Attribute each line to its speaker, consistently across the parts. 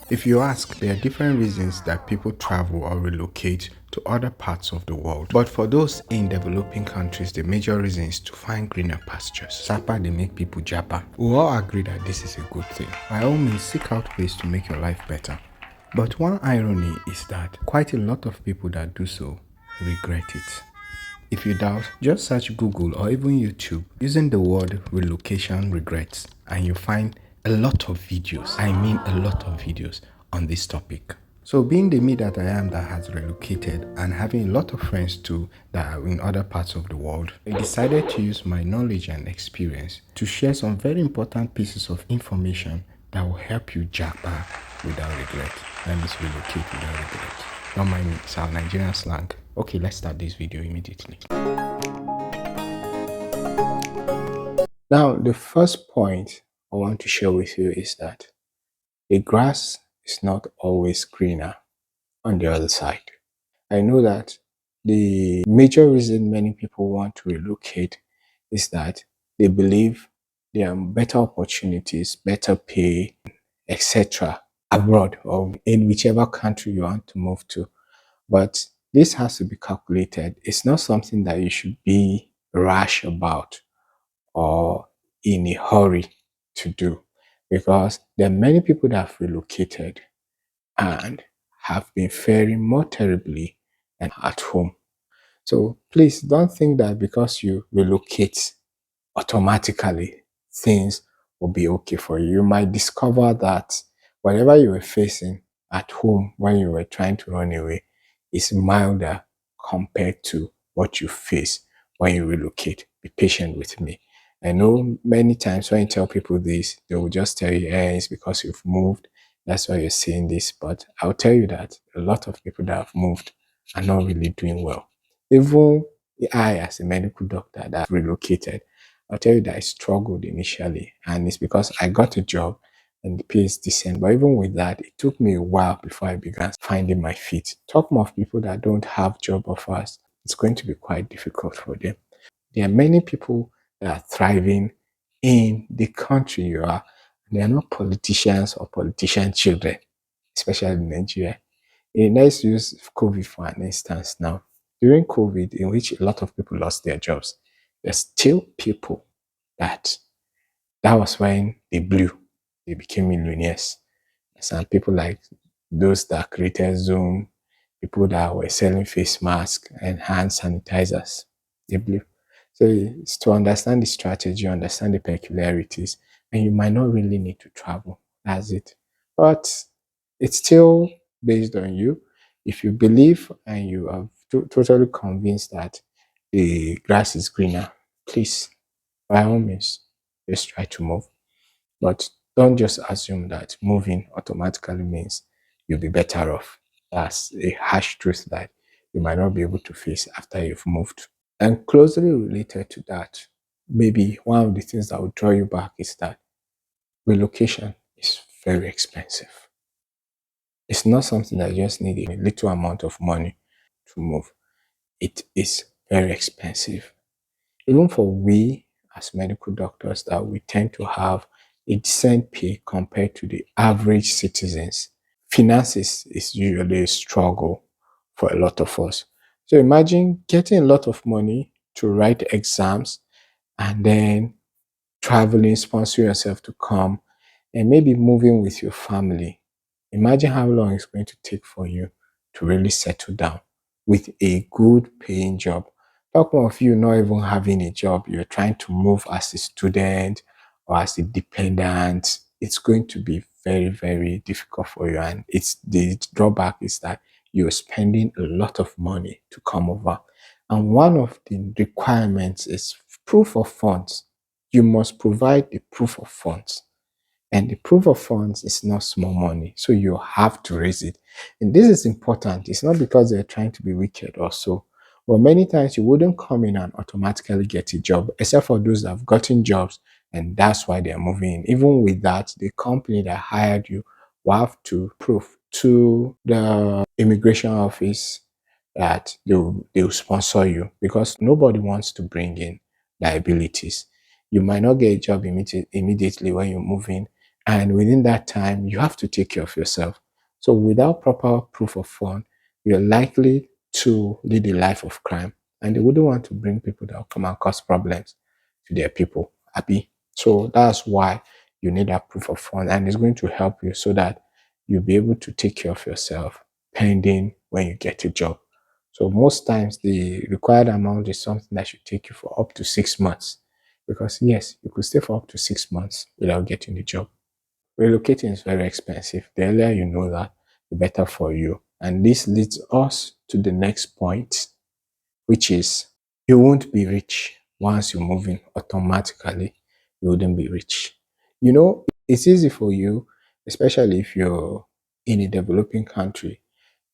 Speaker 1: If you ask, there are different reasons that people travel or relocate to other parts of the world. But for those in developing countries, the major reason is to find greener pastures. Japa, they make people Japa. We all agree that this is a good thing. By all means, seek out ways to make your life better. But one irony is that quite a lot of people that do so regret it. If you doubt, just search Google or even YouTube using the word relocation regrets and you find a lot of videos. I mean a lot of videos on this topic. So being the me that I am that has relocated and having a lot of friends too that are in other parts of the world, I decided to use my knowledge and experience to share some very important pieces of information that will help you japa without regret. That means relocate without regret. Don't mind me, it's our Nigerian slang. Okay, let's start this video immediately. Now, the first point I want to share with you is that the grass is not always greener on the other side. I know that the major reason many people want to relocate is that they believe there are better opportunities, better pay, etc. abroad or in whichever country you want to move to. But this has to be calculated. It's not something that you should be rash about or in a hurry to do, because there are many people that have relocated and have been faring more terribly than at home. So please don't think that because you relocate automatically things will be okay for you. You might discover that whatever you were facing at home when you were trying to run away is milder compared to what you face when you relocate. Be patient with me. I know many times when you tell people this, they will just tell you, it's because you've moved. That's why you're saying this. But I'll tell you that a lot of people that have moved are not really doing well. Even I, as a medical doctor that relocated, I'll tell you that I struggled initially, and it's because I got a job and the pay is decent. But even with that, it took me a while before I began finding my feet. Talk more of people that don't have job offers, it's going to be quite difficult for them. There are many people that are thriving in the country you are. They are not politicians or politician children, especially in Nigeria. Let's use COVID for an instance now. During COVID, in which a lot of people lost their jobs, there's still people that was when they blew, they became millionaires. Some people like those that created Zoom, people that were selling face masks and hand sanitizers, they blew. So it's to understand the strategy, understand the peculiarities, and you might not really need to travel. That's it. But it's still based on you. If you believe and you are totally convinced that the grass is greener, please, by all means, just try to move. But don't just assume that moving automatically means you'll be better off. That's a harsh truth that you might not be able to face after you've moved. And closely related to that, maybe one of the things that will draw you back is that relocation is very expensive. It's not something that you just need a little amount of money to move. It is very expensive. Even for we as medical doctors, that we tend to have a decent pay compared to the average citizens. Finances is usually a struggle for a lot of us. So imagine getting a lot of money to write exams and then traveling, sponsor yourself to come, and maybe moving with your family. Imagine how long it's going to take for you to really settle down with a good paying job. Talk more of you not even having a job, you're trying to move as a student or as a dependent. It's going to be very, very difficult for you. And it's the drawback is that you're spending a lot of money to come over. And one of the requirements is proof of funds. You must provide the proof of funds. And the proof of funds is not small money. So you have to raise it. And this is important. It's not because they're trying to be wicked or so. But many times you wouldn't come in and automatically get a job, except for those that have gotten jobs. And that's why they're moving in. Even with that, the company that hired you will have to prove to the immigration office that they'll sponsor you, because nobody wants to bring in liabilities. You might not get a job immediately when you move in, And within that time, you have to take care of yourself. So without proper proof of fund, you're likely to lead a life of crime. And they wouldn't want to bring people that will come and cause problems to their people. Happy. So that's why you need that proof of fund. And it's going to help you so that you'll be able to take care of yourself pending when you get a job. So most times the required amount is something that should take you for up to 6 months. Because yes, you could stay for up to 6 months without getting the job. Relocating is very expensive. The earlier you know that, the better for you. And this leads us to the next point, which is you won't be rich once you move in automatically. You wouldn't be rich. You know, it's easy for you, especially if you're in a developing country,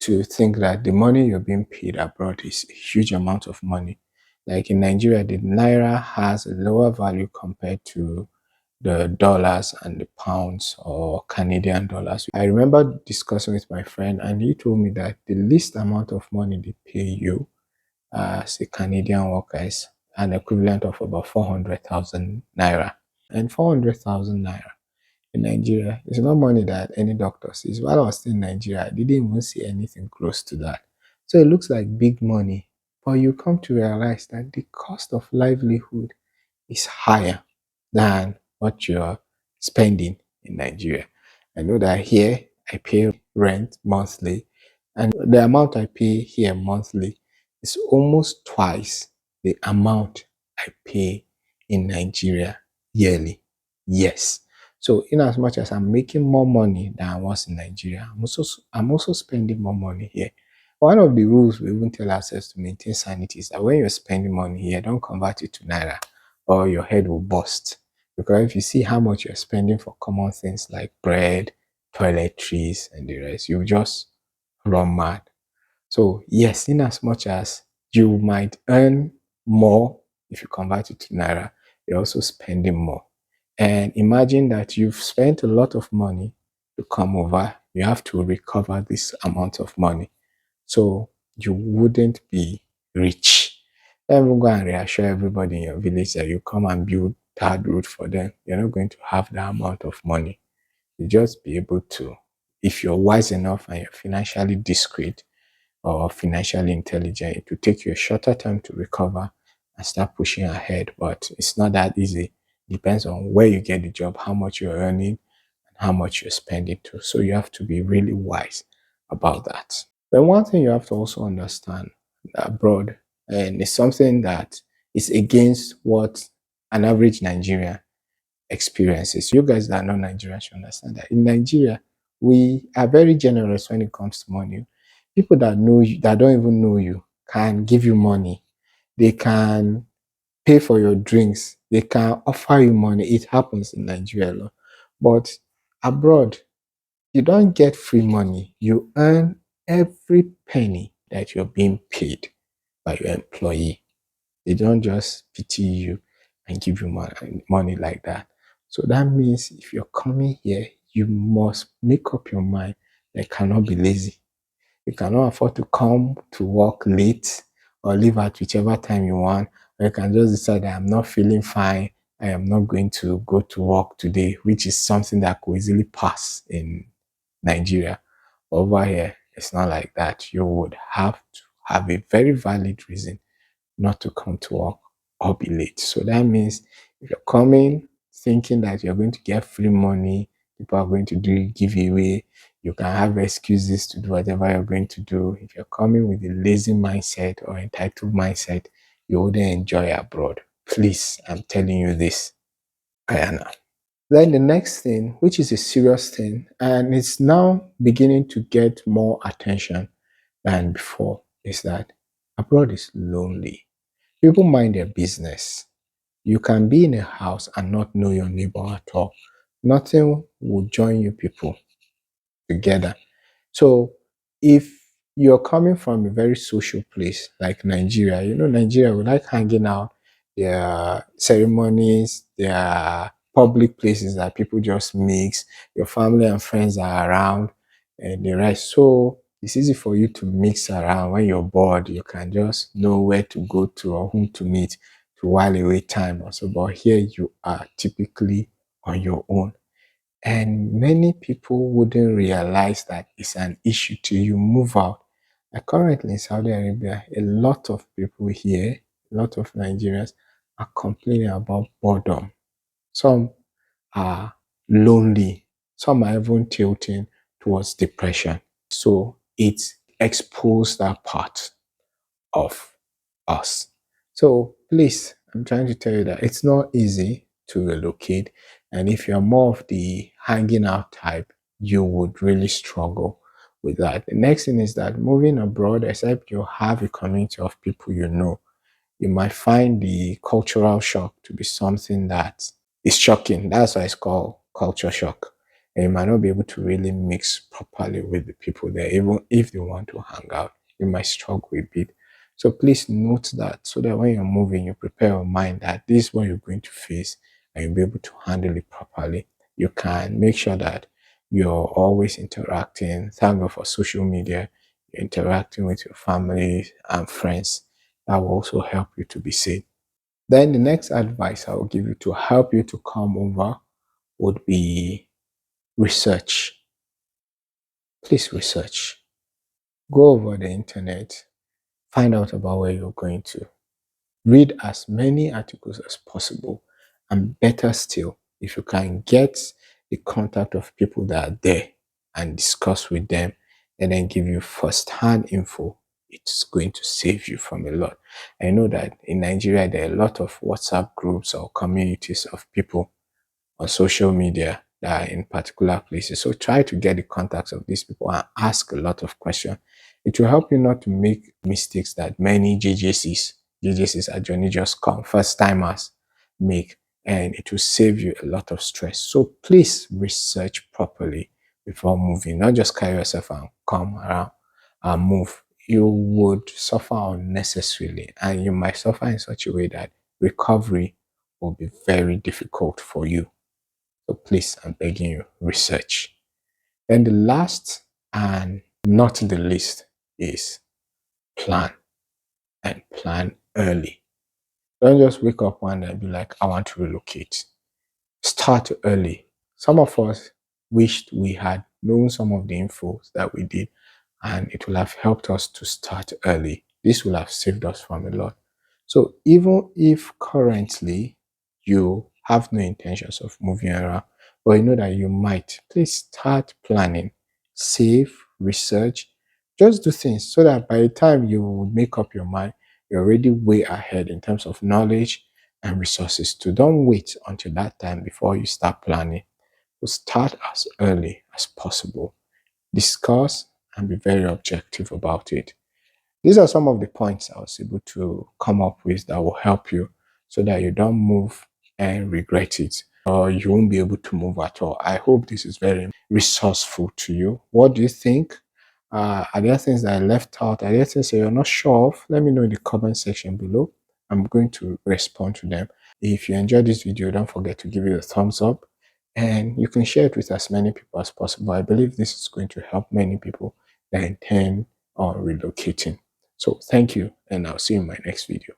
Speaker 1: to think that the money you're being paid abroad is a huge amount of money. Like in Nigeria, the naira has a lower value compared to the dollars and the pounds or Canadian dollars. I remember discussing with my friend, and he told me that the least amount of money they pay you as a Canadian worker is an equivalent of about 400,000 naira. And 400,000 naira in Nigeria is not money that any doctor sees. While I was still in Nigeria, I didn't even see anything close to that. So it looks like big money, but you come to realize that the cost of livelihood is higher than what you're spending in Nigeria. I know that here I pay rent monthly, and the amount I pay here monthly is almost twice the amount I pay in Nigeria yearly. Yes. So in as much as I'm making more money than I was in Nigeria, I'm also spending more money here. One of the rules we even tell ourselves to maintain sanity is that when you're spending money here, don't convert it to naira or your head will burst. Because if you see how much you're spending for common things like bread, toiletries, and the rest, you just run mad. So, yes, in as much as you might earn more if you convert it to naira, you're also spending more. And imagine that you've spent a lot of money to come over, you have to recover this amount of money. So you wouldn't be rich. Don't even go and reassure everybody in your village that you come and build that road for them. You're not going to have that amount of money. You just be able to, if you're wise enough and you're financially discreet or financially intelligent, it will take you a shorter time to recover and start pushing ahead. But it's not that easy. Depends on where you get the job, how much you're earning, and how much you're spending too. So you have to be really wise about that. Then one thing you have to also understand abroad, and it's something that is against what an average Nigerian experiences. You guys that are not Nigerian should understand that in Nigeria, we are very generous when it comes to money. People that know you, that don't even know you, can give you money. They can pay for your drinks. They can offer you money. It happens in Nigeria a lot. But abroad, you don't get free money. You earn every penny that you're being paid by your employee. They don't just pity you and give you money like that. So that means if you're coming here, you must make up your mind that you cannot be lazy. You cannot afford to come to work late or leave at whichever time you want. Or you can just decide that I'm not feeling fine. I am not going to go to work today, which is something that could easily pass in Nigeria. Over here, it's not like that. You would have to have a very valid reason not to come to work or be late. So that means if you're coming thinking that you're going to get free money, people are going to do giveaway, you can have excuses to do whatever you're going to do. If you're coming with a lazy mindset or entitled mindset, you wouldn't enjoy abroad. Please, I'm telling you this. Ayana. Then the next thing, which is a serious thing, and it's now beginning to get more attention than before, is that abroad is lonely. People mind their business. You can be in a house and not know your neighbor at all. Nothing will join you people together. So if you're coming from a very social place like Nigeria, Nigeria, we like hanging out. There are ceremonies, there are public places that people just mix. Your family and friends are around and the rest. So it's easy for you to mix around. When you're bored, you can just know where to go to or whom to meet to while away time also. But here you are typically on your own. And many people wouldn't realize that it's an issue till you move out. Like currently in Saudi Arabia, a lot of people here, a lot of Nigerians are complaining about boredom. Some are lonely. Some are even tilting towards depression. So it exposed that part of us. So please, I'm trying to tell you that it's not easy to relocate. And if you're more of the hanging out type, you would really struggle with that. The next thing is that moving abroad, except you have a community of people you know, you might find the cultural shock to be something that is shocking. That's why it's called culture shock. And you might not be able to really mix properly with the people there, even if they want to hang out. You might struggle a bit. So please note that so that when you're moving, you prepare your mind that this is what you're going to face and you'll be able to handle it properly. You can make sure that you're always interacting. Thank God for social media. You're interacting with your family and friends. That will also help you to be safe. Then the next advice I will give you to help you to come over would be research. Please research. Go over the internet, find out about where you're going to. Read as many articles as possible. And better still, if you can get the contact of people that are there and discuss with them and then give you first-hand info, it's going to save you from a lot. I know that in Nigeria, there are a lot of WhatsApp groups or communities of people on social media that are in particular places. So try to get the contacts of these people and ask a lot of questions. It will help you not to make mistakes that many JJCs are Johnny Just Come, first timers make, and it will save you a lot of stress. So please research properly before moving, not just carry yourself and come around and move. You would suffer unnecessarily, and you might suffer in such a way that recovery will be very difficult for you. So please, I'm begging you, research. Then the last and not the least is plan, and plan early. Don't just wake up one day and be like, I want to relocate. Start early. Some of us wished we had known some of the info that we did, and it will have helped us to start early. This will have saved us from a lot. So even if currently you have no intentions of moving around, but you know that you might, please start planning, save, research, just do things so that by the time you make up your mind, you're already way ahead in terms of knowledge and resources too. Don't wait until that time before you start planning. So start as early as possible. Discuss and be very objective about it. These are some of the points I was able to come up with that will help you so that you don't move and regret it or you won't be able to move at all. I hope this is very resourceful to you. What do you think? Are there things that I left out? Are there things that you're not sure of? Let me know in the comment section below. I'm going to respond to them. If you enjoyed this video, don't forget to give it a thumbs up and you can share it with as many people as possible. I believe this is going to help many people that intend on relocating. So thank you, and I'll see you in my next video.